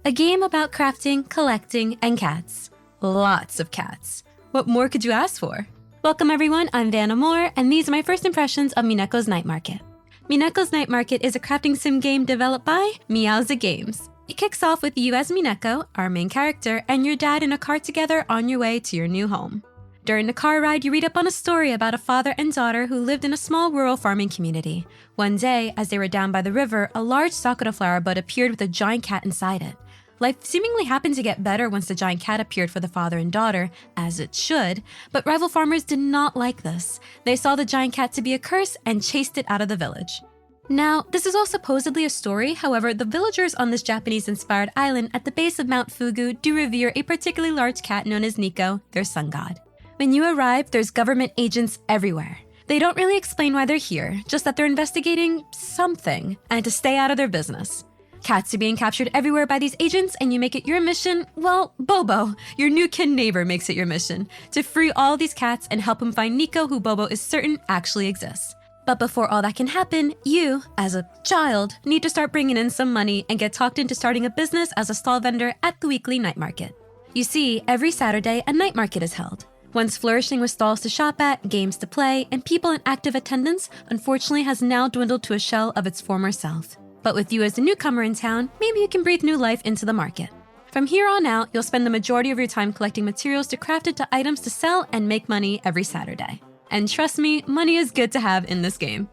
A game about crafting, collecting, and cats. Lots of cats. What more could you ask for? Welcome everyone, I'm Amor, and these are my first impressions of Mineko's Night Market. Mineko's Night Market is a crafting sim game developed by Meowza Games. It kicks off with you as Mineko, our main character, and your dad in a car together on your way to your new home. During the car ride, you read up on a story about a father and daughter who lived in a small rural farming community. One day, as they were down by the river, a large sakura flower bud appeared with a giant cat inside it. Life seemingly happened to get better once the giant cat appeared for the father and daughter, as it should, but rival farmers did not like this. They saw the giant cat to be a curse and chased it out of the village. Now, this is all supposedly a story, however, the villagers on this Japanese-inspired island at the base of Mount Fugu do revere a particularly large cat known as Neko, their sun god. When you arrive, there's government agents everywhere. They don't really explain why they're here, just that they're investigating something, and to stay out of their business. Cats are being captured everywhere by these agents, and you make it your mission, well, Bobo, your new kin neighbor, makes it your mission, to free all these cats and help him find Neko, who Bobo is certain actually exists. But before all that can happen, you, as a child, need to start bringing in some money and get talked into starting a business as a stall vendor at the weekly night market. You see, every Saturday, a night market is held. Once flourishing with stalls to shop at, games to play, and people in active attendance, unfortunately has now dwindled to a shell of its former self. But with you as the newcomer in town, maybe you can breathe new life into the market. From here on out, you'll spend the majority of your time collecting materials to craft into items to sell and make money every Saturday. And trust me, money is good to have in this game.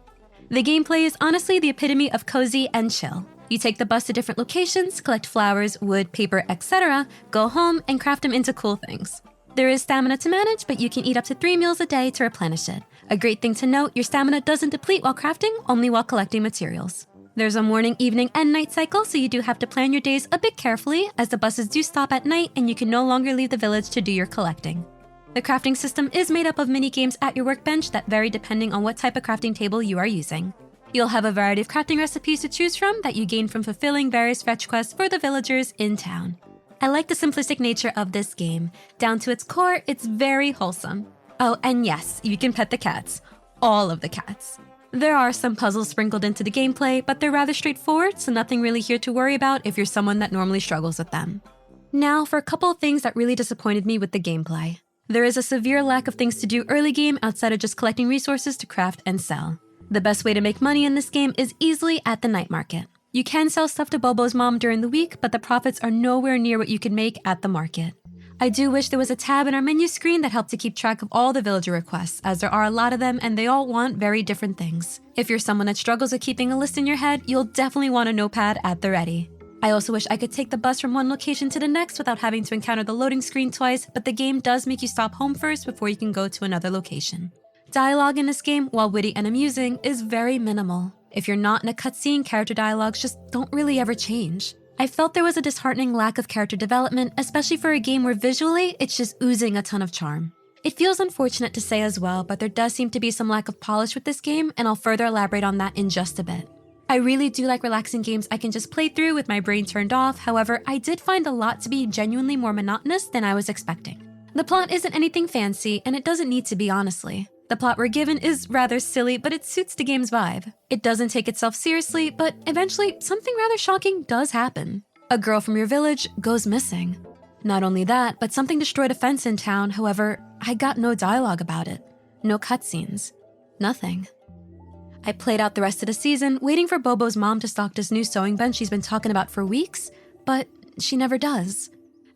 The gameplay is honestly the epitome of cozy and chill. You take the bus to different locations, collect flowers, wood, paper, etc., go home, and craft them into cool things. There is stamina to manage, but you can eat up to 3 meals a day to replenish it. A great thing to note, your stamina doesn't deplete while crafting, only while collecting materials. There's a morning, evening, and night cycle, so you do have to plan your days a bit carefully, as the buses do stop at night and you can no longer leave the village to do your collecting. The crafting system is made up of mini-games at your workbench that vary depending on what type of crafting table you are using. You'll have a variety of crafting recipes to choose from that you gain from fulfilling various fetch quests for the villagers in town. I like the simplistic nature of this game. Down to its core, it's very wholesome. Oh, and yes, you can pet the cats. All of the cats. There are some puzzles sprinkled into the gameplay, but they're rather straightforward, so nothing really here to worry about if you're someone that normally struggles with them. Now, for a couple of things that really disappointed me with the gameplay. There is a severe lack of things to do early game outside of just collecting resources to craft and sell. The best way to make money in this game is easily at the night market. You can sell stuff to Bobo's mom during the week, but the profits are nowhere near what you can make at the market. I do wish there was a tab in our menu screen that helped to keep track of all the villager requests, as there are a lot of them and they all want very different things. If you're someone that struggles with keeping a list in your head, you'll definitely want a notepad at the ready. I also wish I could take the bus from one location to the next without having to encounter the loading screen twice, but the game does make you stop home first before you can go to another location. Dialogue in this game, while witty and amusing, is very minimal. If you're not in a cutscene, character dialogues just don't really ever change. I felt there was a disheartening lack of character development, especially for a game where visually, it's just oozing a ton of charm. It feels unfortunate to say as well, but there does seem to be some lack of polish with this game, and I'll further elaborate on that in just a bit. I really do like relaxing games I can just play through with my brain turned off, however, I did find a lot to be genuinely more monotonous than I was expecting. The plot isn't anything fancy, and it doesn't need to be, honestly. The plot we're given is rather silly, but it suits the game's vibe. It doesn't take itself seriously, but eventually something rather shocking does happen. A girl from your village goes missing. Not only that, but something destroyed a fence in town, however, I got no dialogue about it. No cutscenes. Nothing. I played out the rest of the season, waiting for Bobo's mom to stock this new sewing bench she's been talking about for weeks, but she never does.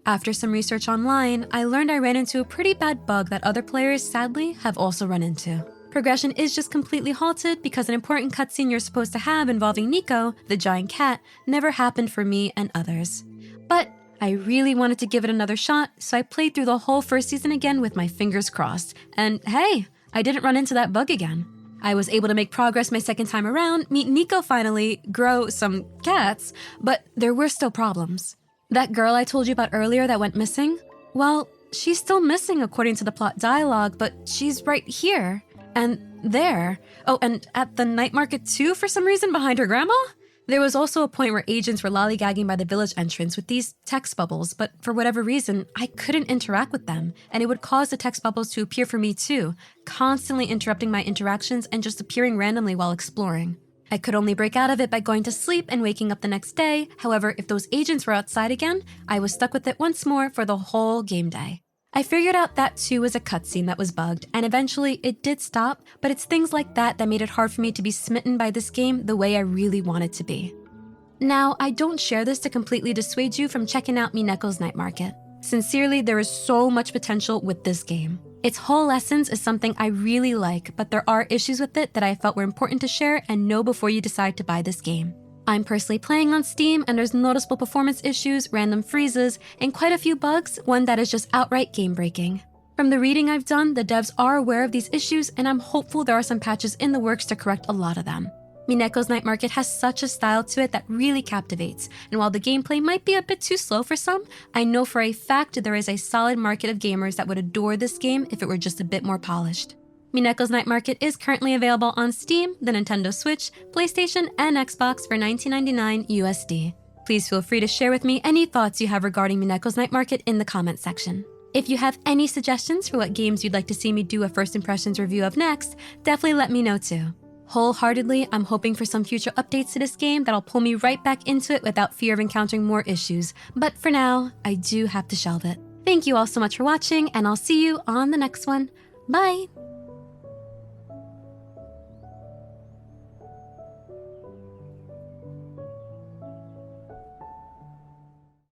After some research online, I learned I ran into a pretty bad bug that other players, sadly, have also run into. Progression is just completely halted because an important cutscene you're supposed to have involving Neko, the giant cat, never happened for me and others. But I really wanted to give it another shot, so I played through the whole first season again with my fingers crossed. And hey, I didn't run into that bug again. I was able to make progress my second time around, meet Neko finally, grow some cats, but there were still problems. That girl I told you about earlier that went missing? Well, she's still missing according to the plot dialogue, but she's right here. And there. Oh, and at the night market too for some reason behind her grandma? There was also a point where agents were lollygagging by the village entrance with these text bubbles, but for whatever reason, I couldn't interact with them, and it would cause the text bubbles to appear for me too, constantly interrupting my interactions and just appearing randomly while exploring. I could only break out of it by going to sleep and waking up the next day. However, if those agents were outside again, I was stuck with it once more for the whole game day. I figured out that too was a cutscene that was bugged, and eventually it did stop, but it's things like that that made it hard for me to be smitten by this game the way I really wanted to be. Now, I don't share this to completely dissuade you from checking out Mineko's Night Market. Sincerely, there is so much potential with this game. Its whole essence is something I really like, but there are issues with it that I felt were important to share and know before you decide to buy this game. I'm personally playing on Steam, and there's noticeable performance issues, random freezes, and quite a few bugs, one that is just outright game-breaking. From the reading I've done, the devs are aware of these issues, and I'm hopeful there are some patches in the works to correct a lot of them. Mineko's Night Market has such a style to it that really captivates, and while the gameplay might be a bit too slow for some, I know for a fact there is a solid market of gamers that would adore this game if it were just a bit more polished. Mineko's Night Market is currently available on Steam, the Nintendo Switch, PlayStation, and Xbox for $19.99 USD. Please feel free to share with me any thoughts you have regarding Mineko's Night Market in the comments section. If you have any suggestions for what games you'd like to see me do a first impressions review of next, definitely let me know too. Wholeheartedly, I'm hoping for some future updates to this game that'll pull me right back into it without fear of encountering more issues, but for now, I do have to shelve it. Thank you all so much for watching, and I'll see you on the next one. Bye!